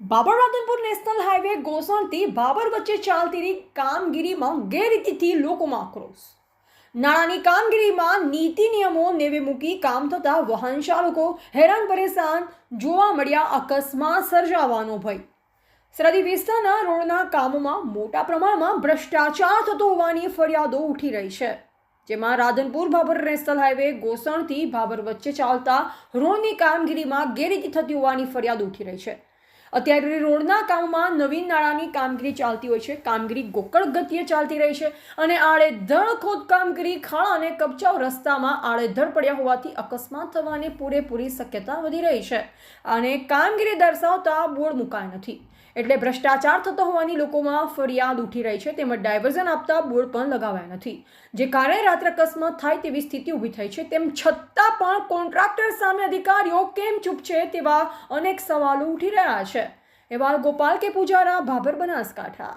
Babur Radhanpur national highway ગોસણથી Babur વચ્ચે ચાલતી કામગીરીમાં ગેરરીતિથી લોકોમાં આક્રોશ. નાણાંની કામગીરીમાં નીતિ નિયમો નેવે મૂકી કામ થતા વાહન ચાલકો હેરાન પરેશાન જોવા મળ્યા. અકસ્માત સર્જાવાનો ભય. સરહદી વિસ્તારના રોડના કામોમાં મોટા પ્રમાણમાં ભ્રષ્ટાચાર થતો હોવાની ફરિયાદો ઉઠી રહી છે, જેમાં રાધનપુર બાબર નેશનલ હાઈવે ગોસણથી બાબર વચ્ચે ચાલતા રોડની કામગીરીમાં ગેરરીતિ થતી હોવાની ફરિયાદ ઉઠી રહી છે. અત્યારે રોડના કામમાં નવીન નાળાની કામગીરી ચાલતી હોય છે. કામગીરી ગોકળ ગતિએ ચાલતી રહી છે અને આડેધડ ખોદકામ કરી ખાડા અને કપચાઓ રસ્તામાં આડેધડ પડ્યા હોવાથી અકસ્માત થવાની પૂરેપૂરી શક્યતા વધી રહી છે. અને કામગીરી દર્શાવતા બોર્ડ મુકાયા નથી, એટલે ભ્રષ્ટાચાર થતો હોવાની લોકોમાં ફરિયાદ ઉઠી રહી છે. તેમજ ડાયવર્ઝન આપતા બોર્ડ પણ લગાવ્યા નથી, જે કારણે રાત્રે અકસ્માત થાય તેવી સ્થિતિ ઊભી થઈ છે. તેમ છતાં પણ કોન્ટ્રાક્ટર સામે અધિકારીઓ કેમ ચૂપ છે તેવા અનેક સવાલો ઉઠી રહ્યા છે. એવા ગોપાલ કે પૂજારા, બાબર, બનાસકાંઠા.